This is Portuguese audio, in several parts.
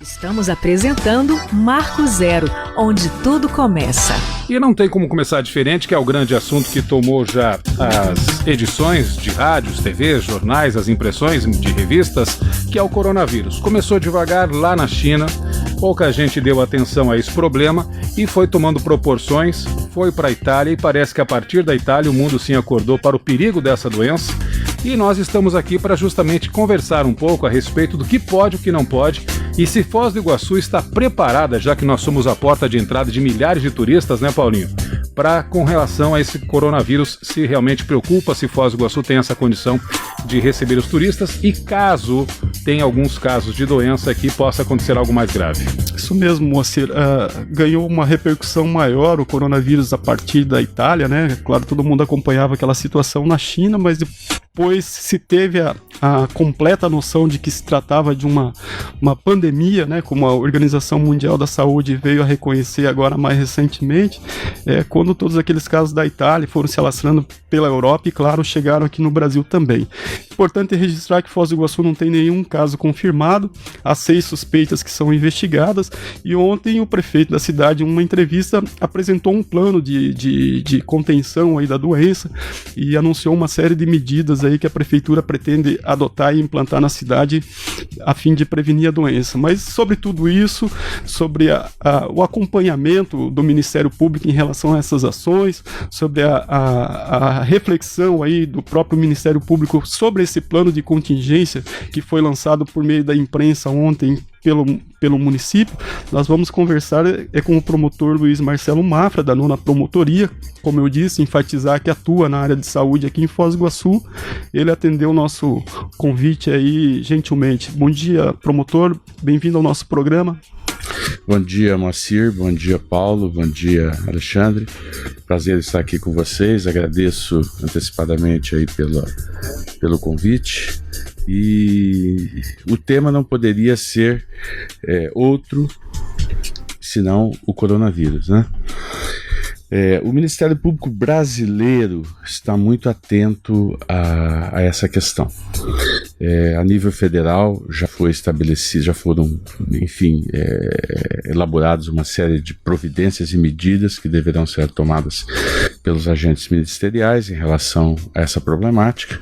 Estamos apresentando Marco Zero, onde tudo começa. E não tem como começar diferente, que é o grande assunto que tomou já as edições de rádios, TVs, jornais, as impressões de revistas, que é o coronavírus. Começou devagar lá na China, pouca gente deu atenção a esse problema e foi tomando proporções, foi para a Itália e parece que a partir da Itália o mundo sim acordou para o perigo dessa doença. E nós estamos aqui para justamente conversar um pouco a respeito do que pode e o que não pode, e se Foz do Iguaçu está preparada, já que nós somos a porta de entrada de milhares de turistas, né, Paulinho? Com relação a esse coronavírus, se realmente preocupa se Foz do Iguaçu tem essa condição de receber os turistas e caso tenha alguns casos de doença que possa acontecer algo mais grave. Isso mesmo, Moacir. Ganhou uma repercussão maior o coronavírus a partir da Itália, né? Claro, todo mundo acompanhava aquela situação na China, mas depois se teve a completa noção de que se tratava de uma pandemia, né? Como a Organização Mundial da Saúde veio a reconhecer agora mais recentemente, quando todos aqueles casos da Itália foram se alastrando pela Europa e, claro, chegaram aqui no Brasil também. Importante registrar que Foz do Iguaçu não tem nenhum caso confirmado, há 6 suspeitas que são investigadas, e ontem o prefeito da cidade, em uma entrevista, apresentou um plano de contenção aí da doença e anunciou uma série de medidas aí que a prefeitura pretende adotar e implantar na cidade a fim de prevenir a doença. Mas sobre tudo isso, sobre o acompanhamento do Ministério Público em relação a essas ações, sobre a reflexão aí do próprio Ministério Público sobre esse plano de contingência que foi lançado por meio da imprensa ontem pelo município, nós vamos conversar com o promotor Luiz Marcelo Mafra, da 9ª Promotoria, como eu disse, enfatizar que atua na área de saúde aqui em Foz do Iguaçu. Ele atendeu o nosso convite aí gentilmente. Bom dia, promotor, bem-vindo ao nosso programa. Bom dia, Moacir, bom dia, Paulo, bom dia, Alexandre. Prazer estar aqui com vocês, agradeço antecipadamente aí pelo convite. E o tema não poderia ser outro senão o coronavírus, né? O Ministério Público brasileiro está muito atento a essa questão. A nível federal já foi estabelecido, já foram, enfim, elaboradas uma série de providências e medidas que deverão ser tomadas pelos agentes ministeriais em relação a essa problemática.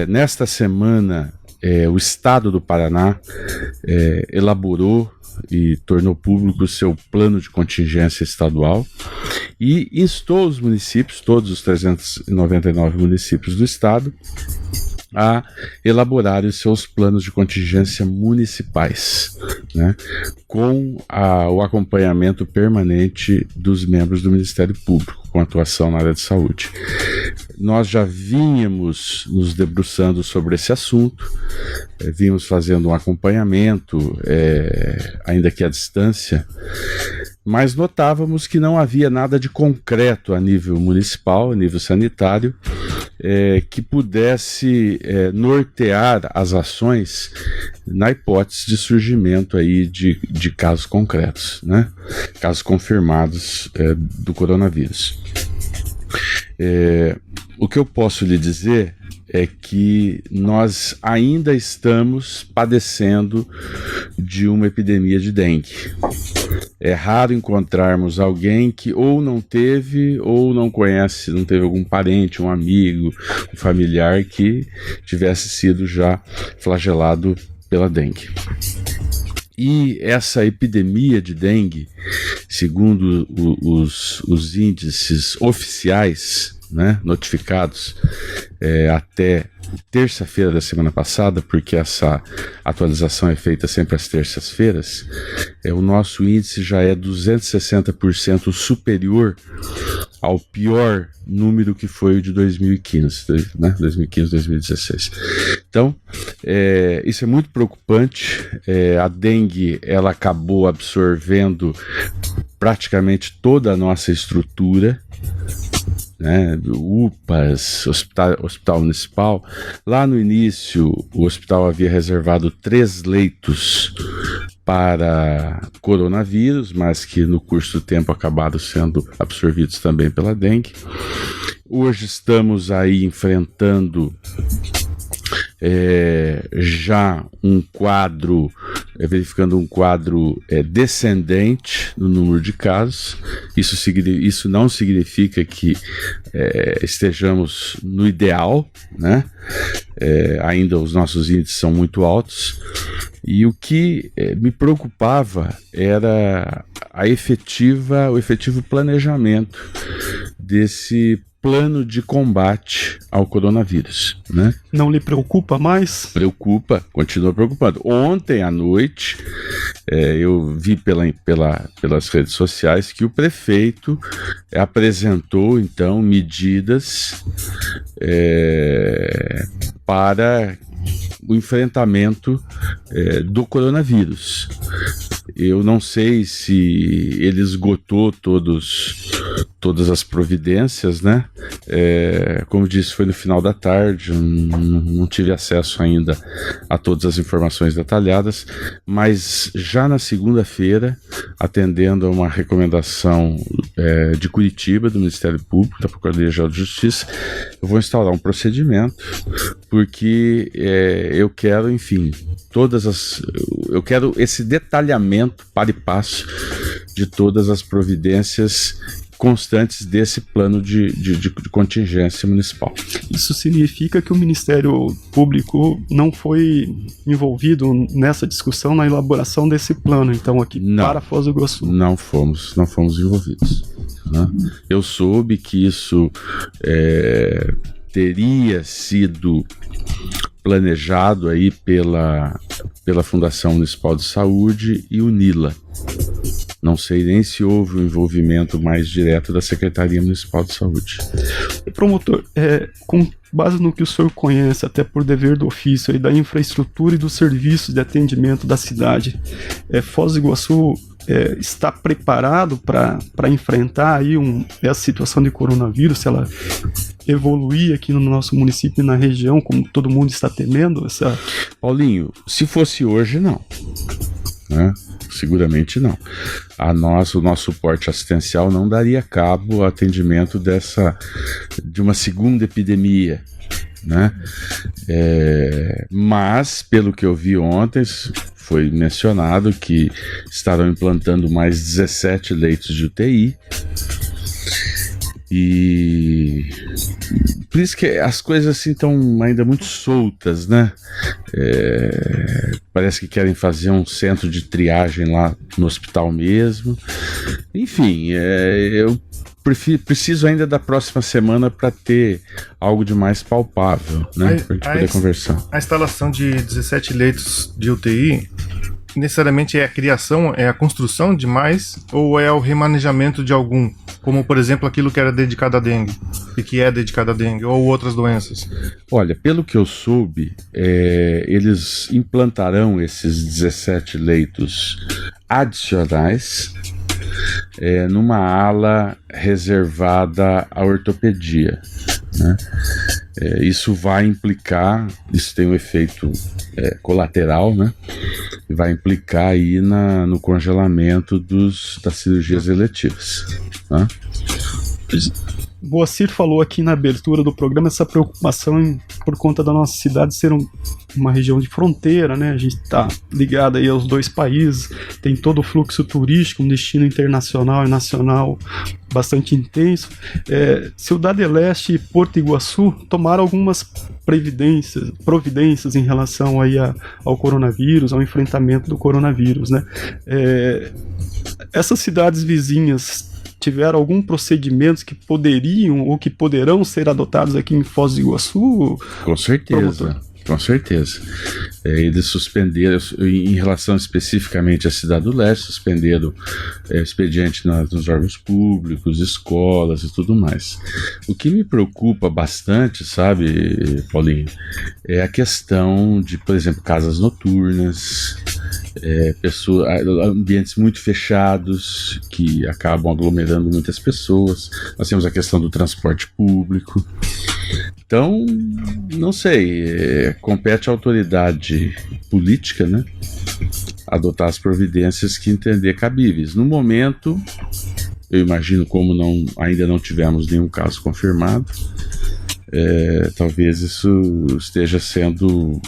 Nesta semana, o Estado do Paraná elaborou e tornou público o seu plano de contingência estadual e instou os municípios, todos os 399 municípios do estado, a elaborarem os seus planos de contingência municipais, né, com o acompanhamento permanente dos membros do Ministério Público, com atuação na área de saúde. Nós já vínhamos nos debruçando sobre esse assunto, vínhamos fazendo um acompanhamento, ainda que à distância, mas notávamos que não havia nada de concreto a nível municipal, a nível sanitário, que pudesse nortear as ações na hipótese de surgimento aí de casos concretos, né? Casos confirmados do coronavírus. O que eu posso lhe dizer é que nós ainda estamos padecendo de uma epidemia de dengue. É raro encontrarmos alguém que ou não teve ou não conhece, não teve algum parente, um amigo, um familiar que tivesse sido já flagelado pela dengue. E essa epidemia de dengue, segundo os índices oficiais, né, notificados até terça-feira da semana passada, porque essa atualização é feita sempre às terças-feiras, o nosso índice já é 260% superior ao pior número que foi o de 2015, né? 2015, 2016. Então, isso é muito preocupante. A dengue, ela acabou absorvendo praticamente toda a nossa estrutura, né, UPAs, hospital municipal. Lá no início, o hospital havia reservado 3 leitos para coronavírus, mas que no curso do tempo acabaram sendo absorvidos também pela dengue. Hoje estamos aí enfrentando já um quadro, verificando um quadro descendente no número de casos. Isso não significa que estejamos no ideal, né? Ainda os nossos índices são muito altos, e o que me preocupava era o efetivo planejamento desse plano de combate ao coronavírus, né? Não lhe preocupa mais? Preocupa, continua preocupando. Ontem à noite, eu vi pelas redes sociais que o prefeito apresentou, então, medidas para o enfrentamento do coronavírus. Eu não sei se ele esgotou todas as providências, né? Como disse, foi no final da tarde, não tive acesso ainda a todas as informações detalhadas, mas já na segunda-feira, atendendo a uma recomendação de Curitiba, do Ministério Público, da Procuradoria-Geral de Justiça, eu vou instaurar um procedimento, porque eu quero, enfim, eu quero esse detalhamento para e passo de todas as providências constantes desse plano de contingência municipal. Isso significa que o Ministério Público não foi envolvido nessa discussão, na elaboração desse plano, então, aqui para Foz do Iguaçu? Não fomos envolvidos, né? Eu soube que isso teria sido planejado aí pela Fundação Municipal de Saúde e o NILA. Não sei nem se houve um envolvimento mais direto da Secretaria Municipal de Saúde. Promotor, com base no que o senhor conhece, até por dever do ofício, aí, da infraestrutura e dos serviços de atendimento da cidade, Foz do Iguaçu está preparado para enfrentar aí essa situação de coronavírus, se ela evoluir aqui no nosso município e na região, como todo mundo está temendo? Paulinho, se fosse hoje, não. Né? Seguramente não. O nosso suporte assistencial não daria cabo ao atendimento de uma segunda epidemia, né? Mas, pelo que eu vi ontem, foi mencionado que estarão implantando mais 17 leitos de UTI. E por isso que as coisas assim estão ainda muito soltas, né? Parece que querem fazer um centro de triagem lá no hospital mesmo. Enfim, eu preciso ainda da próxima semana para ter algo de mais palpável, né? Para gente poder conversar. A instalação de 17 leitos de UTI necessariamente é a criação, é a construção de mais, ou é o remanejamento de algum? Como, por exemplo, aquilo que era dedicado à dengue, e que é dedicado à dengue, ou outras doenças? Olha, pelo que eu soube, eles implantarão esses 17 leitos adicionais numa ala reservada à ortopedia, né? Isso vai implicar, isso tem um efeito colateral, né? Vai implicar aí no congelamento das cirurgias eletivas, né? Boacir falou aqui na abertura do programa essa preocupação por conta da nossa cidade ser uma região de fronteira, né? A gente está ligado aí aos dois países, tem todo o fluxo turístico, um destino internacional e nacional bastante intenso. Cidade Leste e Porto Iguaçu tomaram algumas providências em relação aí ao coronavírus, ao enfrentamento do coronavírus, né? Essas cidades vizinhas tiveram algum procedimento que poderiam ou que poderão ser adotados aqui em Foz do Iguaçu? Com certeza. Promotor? Com certeza. Eles suspenderam, em relação especificamente à Cidade do Leste, suspenderam expediente nos órgãos públicos, escolas e tudo mais. O que me preocupa bastante, sabe, Paulinho, é a questão de, por exemplo, casas noturnas, ambientes muito fechados que acabam aglomerando muitas pessoas. Nós temos a questão do transporte público. Então, não sei, compete à autoridade política, né, adotar as providências que entender cabíveis. No momento, eu imagino, como ainda não tivemos nenhum caso confirmado, talvez isso esteja sendo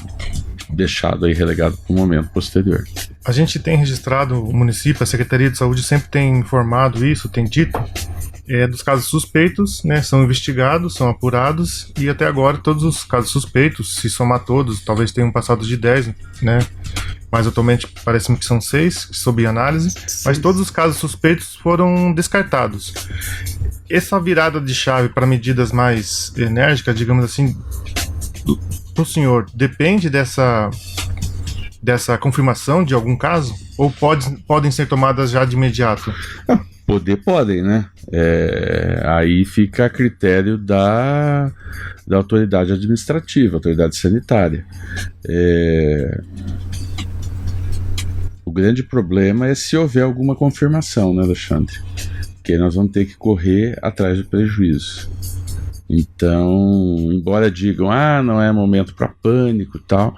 deixado aí relegado para um momento posterior. A gente tem registrado, o município, a Secretaria de Saúde sempre tem informado isso, tem dito, dos casos suspeitos, né, são investigados, são apurados, e até agora todos os casos suspeitos, se somar todos, talvez tenham passado de 10, né, mas atualmente parece-me que são 6, sob análise, mas todos os casos suspeitos foram descartados. Essa virada de chave para medidas mais enérgicas, digamos assim, para o senhor, depende dessa confirmação de algum caso? Ou podem ser tomadas já de imediato? Podem, né? Aí fica a critério da autoridade administrativa, autoridade sanitária. O grande problema é se houver alguma confirmação, né, Alexandre? Porque nós vamos ter que correr atrás do prejuízo. Então, embora digam, não é momento para pânico e tal,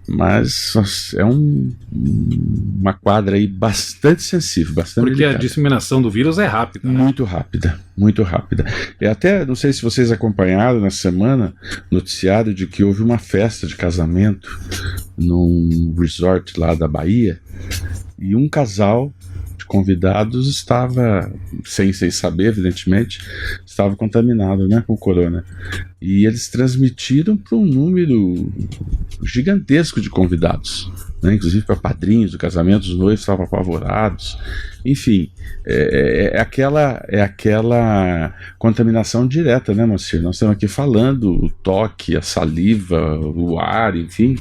mas é uma quadra aí bastante sensível, bastante Porque delicada. a disseminação do vírus é rápida. Né? Muito rápida, muito rápida. Até, não sei se vocês acompanharam na semana, noticiário de que houve uma festa de casamento num resort lá da Bahia, e um casal convidados estava, sem saber, evidentemente, estava contaminado, né, com corona. E eles transmitiram para um número gigantesco de convidados, né, inclusive para padrinhos do casamento, os noivos estavam apavorados. Enfim, é aquela contaminação direta, né, Moacir? Nós estamos aqui falando o toque, a saliva, o ar, enfim.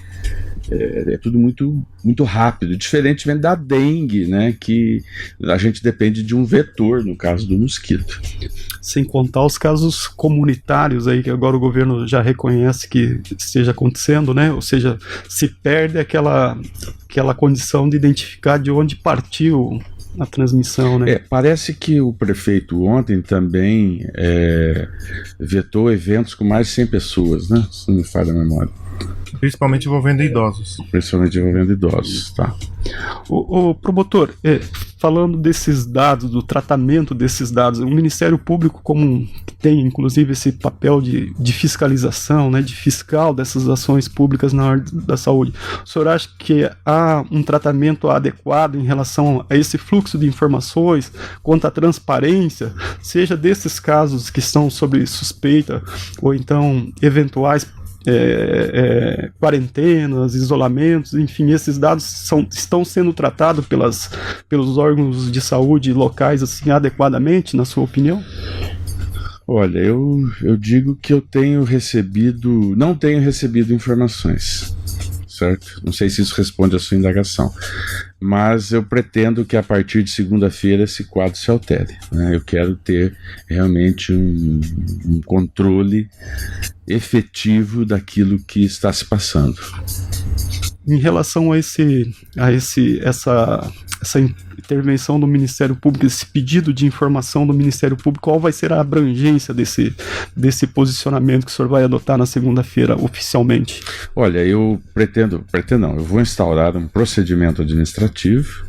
É tudo muito, muito rápido, diferentemente da dengue, né, que a gente depende de um vetor, no caso do mosquito. Sem contar os casos comunitários aí, que agora o governo já reconhece que esteja acontecendo, né, ou seja, se perde aquela condição de identificar de onde partiu a transmissão, né? Parece que o prefeito ontem também vetou eventos com mais de 100 pessoas, né, se não me falha a memória. Principalmente envolvendo idosos. Tá. O promotor, falando desses dados, do tratamento desses dados, o Ministério Público que tem inclusive esse papel de fiscalização, né, de fiscal dessas ações públicas na área da saúde, o senhor acha que há um tratamento adequado em relação a esse fluxo de informações, quanto à transparência, seja desses casos que estão sob suspeita, ou então eventuais quarentenas, isolamentos, enfim, esses dados estão sendo tratados pelos órgãos de saúde locais assim, adequadamente, na sua opinião? Olha, eu digo que não tenho recebido informações, certo? Não sei se isso responde à sua indagação, mas eu pretendo que a partir de segunda-feira esse quadro se altere, né? Eu quero ter realmente um controle efetivo daquilo que está se passando. Em relação a essa intervenção do Ministério Público, esse pedido de informação do Ministério Público, qual vai ser a abrangência desse posicionamento que o senhor vai adotar na segunda-feira oficialmente? Olha, eu eu vou instaurar um procedimento administrativo,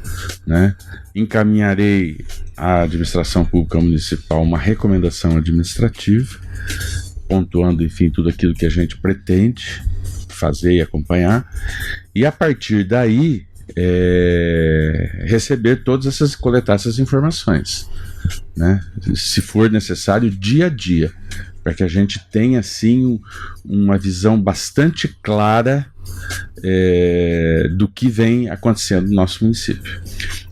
né? Encaminharei à administração pública municipal uma recomendação administrativa, pontuando, enfim, tudo aquilo que a gente pretende fazer e acompanhar, e a partir daí coletar essas informações, né? Se for necessário, dia a dia, para que a gente tenha assim uma visão bastante clara do que vem acontecendo no nosso município.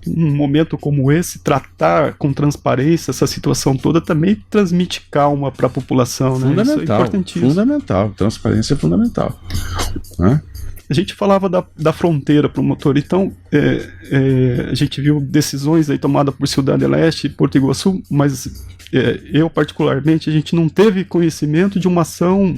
Um momento como esse, tratar com transparência essa situação toda também transmite calma para a população, né? Isso é importantíssimo. Fundamental, transparência é fundamental, né? A gente falava da fronteira, promotor, então a gente viu decisões aí tomadas por Cidade Leste e Porto Iguaçu, mas eu particularmente, a gente não teve conhecimento de uma ação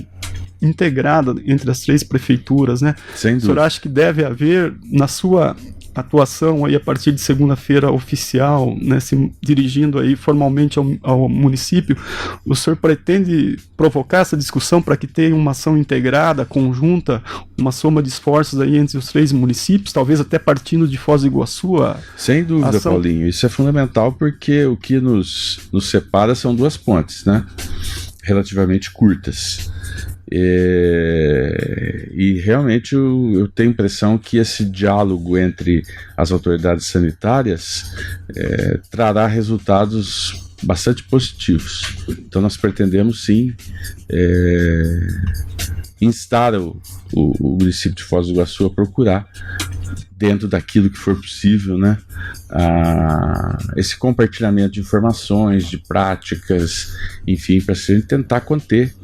integrada entre as 3 prefeituras, né? Sem dúvida. O senhor acha que deve haver, na sua atuação aí a partir de segunda-feira oficial, né, se dirigindo aí formalmente ao município, o senhor pretende provocar essa discussão para que tenha uma ação integrada, conjunta, uma soma de esforços aí entre os 3 municípios, talvez até partindo de Foz do Iguaçu? Sem dúvida, Paulinho, isso é fundamental porque o que nos separa são 2 pontes, né? relativamente curtas. E realmente eu tenho a impressão que esse diálogo entre as autoridades sanitárias trará resultados bastante positivos. Então nós pretendemos sim instar o município de Foz do Iguaçu a procurar, dentro daquilo que for possível, né, esse compartilhamento de informações, de práticas, enfim, para tentar conter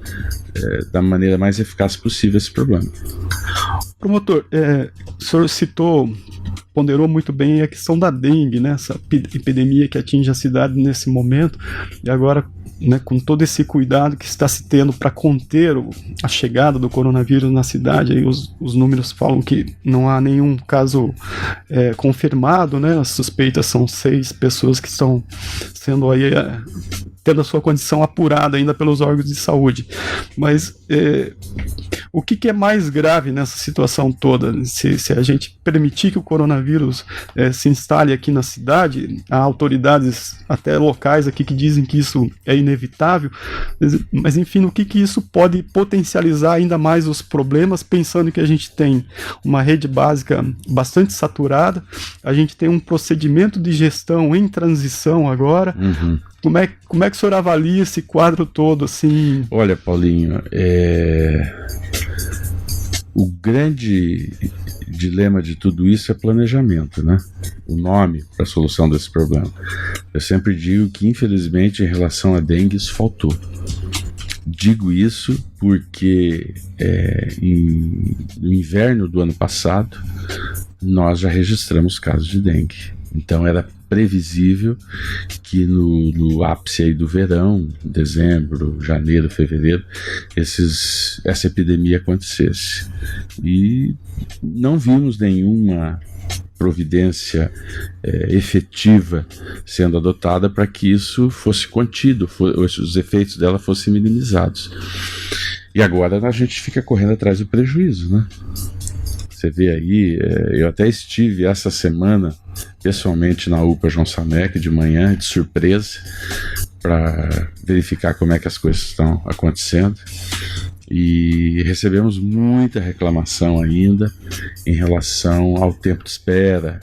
da maneira mais eficaz possível esse problema. Promotor, o senhor ponderou muito bem a questão da dengue, né, essa epidemia que atinge a cidade nesse momento, e agora, né, com todo esse cuidado que está se tendo para conter a chegada do coronavírus na cidade, aí os números falam que não há nenhum caso confirmado, né, as suspeitas são 6 pessoas que estão sendo aí tendo a sua condição apurada ainda pelos órgãos de saúde, mas o que é mais grave nessa situação toda? Se a gente permitir que o coronavírus se instale aqui na cidade, há autoridades até locais aqui que dizem que isso é inevitável, mas enfim, o que isso pode potencializar ainda mais os problemas, pensando que a gente tem uma rede básica bastante saturada, a gente tem um procedimento de gestão em transição agora. Uhum. Como é que o senhor avalia esse quadro todo, assim? Olha, Paulinho, o grande dilema de tudo isso é planejamento, né? O nome para a solução desse problema. Eu sempre digo que, infelizmente, em relação à dengue, isso faltou. Digo isso porque no inverno do ano passado nós já registramos casos de dengue. Então era previsível que no ápice aí do verão, dezembro, janeiro, fevereiro, essa epidemia acontecesse. E não vimos nenhuma providência efetiva sendo adotada para que isso fosse contido, os efeitos dela fossem minimizados. E agora a gente fica correndo atrás do prejuízo, né? Você vê aí, eu até estive essa semana pessoalmente na UPA João Samek de manhã, de surpresa, para verificar como é que as coisas estão acontecendo. E recebemos muita reclamação ainda em relação ao tempo de espera.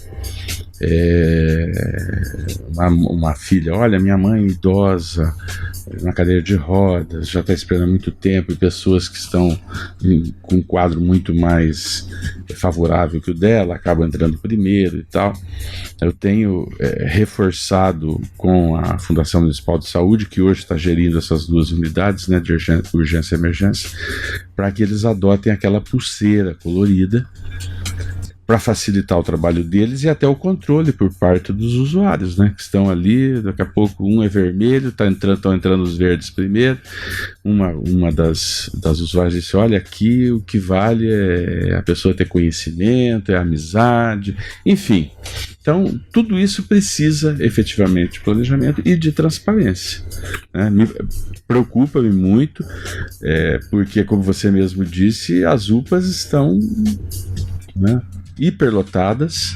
Uma filha, olha, minha mãe idosa, na cadeira de rodas, já está esperando há muito tempo, e pessoas que estão com um quadro muito mais favorável que o dela, acabam entrando primeiro e tal. Eu tenho reforçado com a Fundação Municipal de Saúde, que hoje está gerindo essas 2 unidades, né, de urgência e emergência, para que eles adotem aquela pulseira colorida, para facilitar o trabalho deles e até o controle por parte dos usuários, né, que estão ali. Daqui a pouco um é vermelho, estão entrando os verdes primeiro. Uma das usuárias disse, olha, aqui o que vale é a pessoa ter conhecimento, é a amizade, enfim. Então, tudo isso precisa efetivamente de planejamento e de transparência, né? Preocupa-me muito, porque, como você mesmo disse, as UPAs estão, né, hiperlotadas,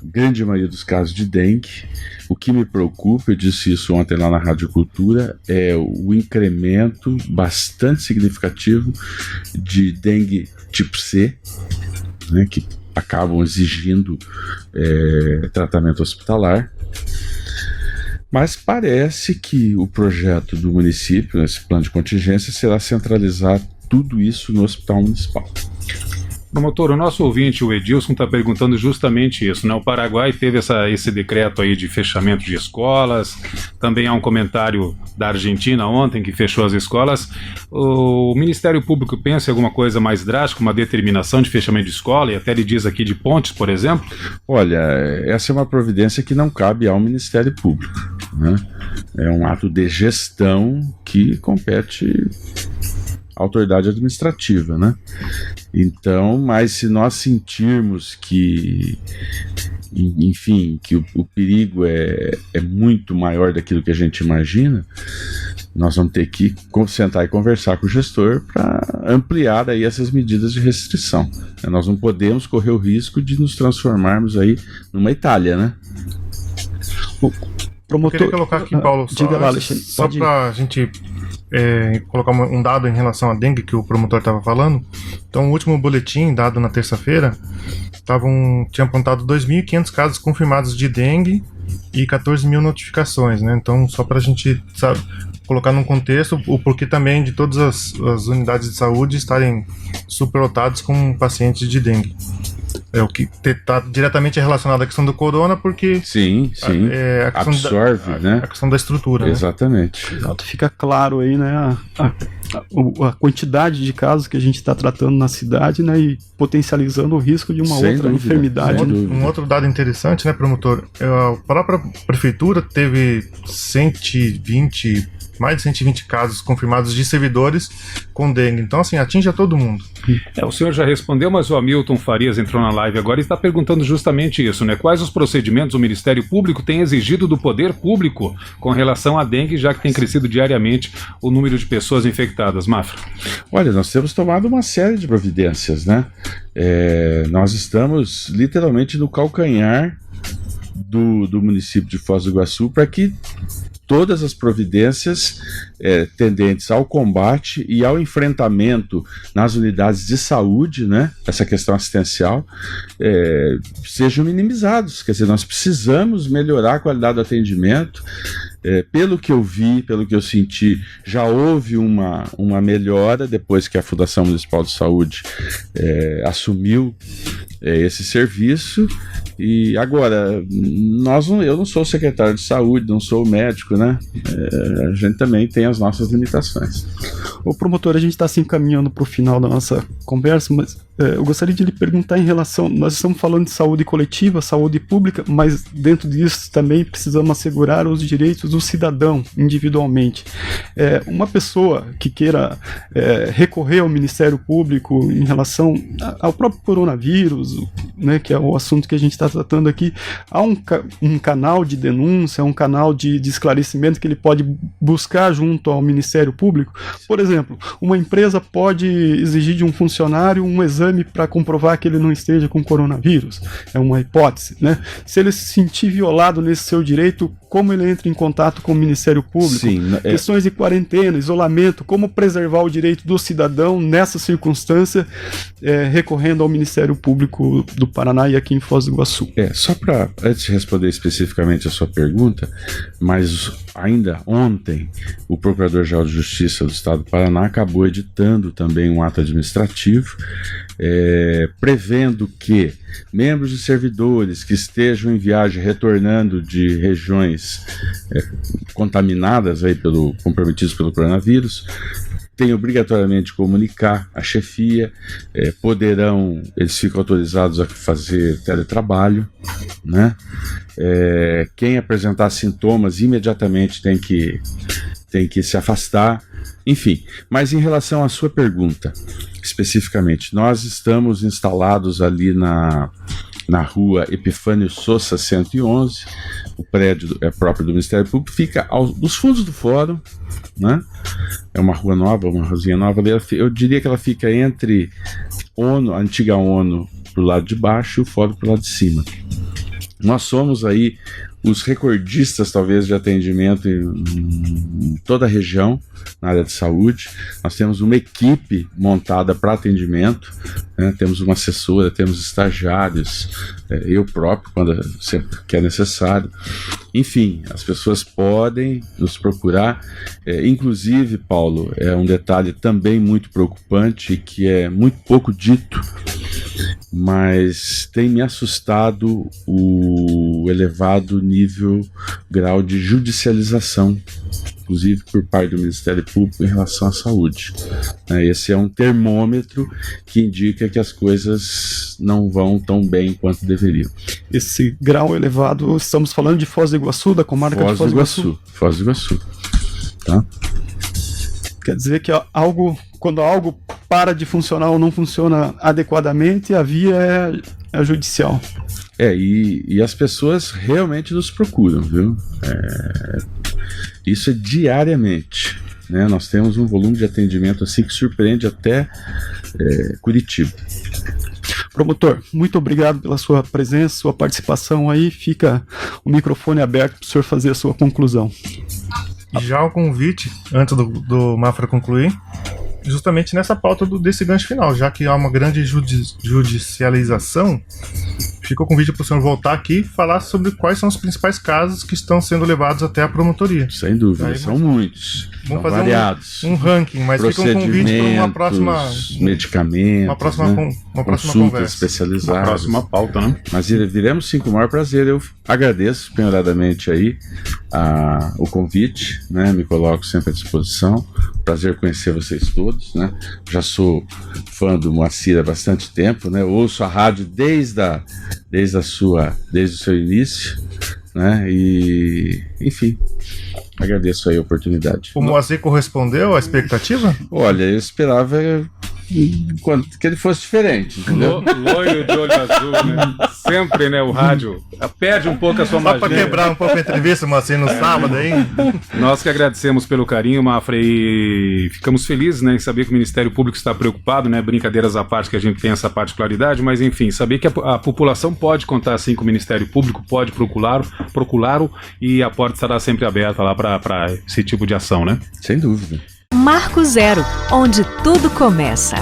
grande maioria dos casos de dengue. O que me preocupa, eu disse isso ontem lá na Rádio Cultura, é o incremento bastante significativo de dengue tipo C, né, que acabam exigindo tratamento hospitalar. Mas parece que o projeto do município, esse plano de contingência, será centralizar tudo isso no hospital municipal. Promotor, o nosso ouvinte, o Edilson, está perguntando justamente isso, né? O Paraguai teve esse decreto aí de fechamento de escolas, também há um comentário da Argentina ontem que fechou as escolas. O Ministério Público pensa em alguma coisa mais drástica, uma determinação de fechamento de escola, e até ele diz aqui de pontes, por exemplo? Olha, essa é uma providência que não cabe ao Ministério Público, né? É um ato de gestão que compete autoridade administrativa, né? Então, mas se nós sentirmos que, enfim, que o perigo é muito maior daquilo que a gente imagina, nós vamos ter que sentar e conversar com o gestor para ampliar aí essas medidas de restrição. Nós não podemos correr o risco de nos transformarmos aí numa Itália, né? Promotor... Eu queria colocar aqui, Paulo, diga lá, Alexandre, só para a gente colocar um dado em relação à dengue que o promotor estava falando. Então, o último boletim dado na terça-feira tinha apontado 2.500 casos confirmados de dengue e 14 mil notificações, né? Então, só para a gente colocar num contexto o porquê também de todas as unidades de saúde estarem superlotadas com pacientes de dengue. É o que está diretamente relacionado à questão do corona, porque sim. A questão absorve, né? A questão da estrutura. Exatamente. Né? Exato, fica claro aí, né, a quantidade de casos que a gente está tratando na cidade, né, e potencializando o risco de uma outra enfermidade. Um outro dado interessante, né, promotor? A própria prefeitura teve mais de 120 casos confirmados de servidores com dengue. Então, assim, atinge a todo mundo. O senhor já respondeu, mas o Hamilton Farias entrou na live agora e está perguntando justamente isso, né? Quais os procedimentos o Ministério Público tem exigido do poder público com relação à dengue, já que tem crescido diariamente o número de pessoas infectadas? Mafra. Olha, nós temos tomado uma série de providências, né? Nós estamos literalmente no calcanhar do município de Foz do Iguaçu para que todas as providências tendentes ao combate e ao enfrentamento nas unidades de saúde, né, essa questão assistencial, sejam minimizados. Quer dizer, nós precisamos melhorar a qualidade do atendimento. Pelo que eu vi, pelo que eu senti, já houve uma melhora depois que a Fundação Municipal de Saúde assumiu esse serviço. E agora, eu não sou secretário de saúde, não sou médico, né? A gente também tem as nossas limitações. Ô promotor, a gente está se encaminhando para o final da nossa conversa, mas eu gostaria de lhe perguntar em relação, nós estamos falando de saúde coletiva, saúde pública, mas dentro disso também precisamos assegurar os direitos do cidadão individualmente. Uma pessoa que queira recorrer ao Ministério Público em relação ao próprio coronavírus, né, que é o assunto que a gente está tratando aqui, há um canal de denúncia, um canal de esclarecimento que ele pode buscar junto ao Ministério Público. Por exemplo, uma empresa pode exigir de um funcionário um exame para comprovar que ele não esteja com coronavírus. É uma hipótese, né? Se ele se sentir violado nesse seu direito, como ele entra em contato com o Ministério Público? Sim, questões de quarentena, isolamento, como preservar o direito do cidadão nessa circunstância, recorrendo ao Ministério Público do Paraná e aqui em Foz do Iguaçu. Só para, antes de responder especificamente a sua pergunta, mas ainda ontem o Procurador-Geral de Justiça do Estado do Paraná acabou editando também um ato administrativo prevendo que membros de servidores que estejam em viagem retornando de regiões contaminadas comprometidas pelo coronavírus tem obrigatoriamente comunicar à chefia, eles ficam autorizados a fazer teletrabalho, né? Quem apresentar sintomas imediatamente tem que se afastar, enfim. Mas em relação à sua pergunta, especificamente, nós estamos instalados ali na rua Epifânio Sossa 111, o prédio próprio do Ministério Público, fica nos fundos do fórum, né? É uma rua nova, uma ruazinha nova, eu diria que ela fica entre a antiga ONU pro lado de baixo e o fórum pro lado de cima. Nós somos aí os recordistas, talvez, de atendimento em toda a região, na área de saúde. Nós temos uma equipe montada para atendimento, né? Temos uma assessora, temos estagiários, eu próprio, sempre que é necessário. Enfim, as pessoas podem nos procurar. Inclusive, Paulo, é um detalhe também muito preocupante e que é muito pouco dito, mas tem me assustado o elevado grau de judicialização, inclusive por parte do Ministério Público em relação à saúde. Esse é um termômetro que indica que as coisas não vão tão bem quanto deveriam. Esse grau elevado, estamos falando de Foz do Iguaçu, da comarca de Foz do Iguaçu? Foz do Iguaçu. Tá? Quer dizer que quando algo para de funcionar ou não funciona adequadamente, a via é judicial. E as pessoas realmente nos procuram, viu? Isso é diariamente, né? Nós temos um volume de atendimento assim que surpreende até Curitiba. Promotor, muito obrigado pela sua presença, sua participação aí. Fica o microfone aberto para o senhor fazer a sua conclusão. Já o convite, antes do Mafra concluir, justamente nessa pauta desse gancho final, já que há uma grande judicialização, fica o convite para o senhor voltar aqui e falar sobre quais são os principais casos que estão sendo levados até a promotoria. Sem dúvida, Aí, são muitos. Vamos São fazer variados. um ranking, mas fica um convite para uma próxima, medicamentos, uma próxima consultas conversa. especializadas. A próxima pauta, né? Mas viremos sim, com o maior prazer. Eu agradeço penhoradamente aí o convite, né? Me coloco sempre à disposição. Prazer conhecer vocês todos, né? Já sou fã do Moacir há bastante tempo, né? Ouço a rádio desde o seu início, né? E, enfim, agradeço aí a oportunidade. O Moacir correspondeu à expectativa? Olha, eu esperava que ele fosse diferente, entendeu? Loiro de olho azul, né? Sempre, né? O rádio perde um pouco a sua Só magia. para quebrar um pouco a entrevista, Moacir, no sábado aí. Nós que agradecemos pelo carinho, Mafra, e ficamos felizes, né, em saber que o Ministério Público está preocupado, né? Brincadeiras à parte, que a gente tem essa particularidade, mas enfim, saber que a população pode contar assim com o Ministério Público, pode procurá-lo e a porta estará sempre aberta lá para esse tipo de ação, né? Sem dúvida. Marco Zero, onde tudo começa.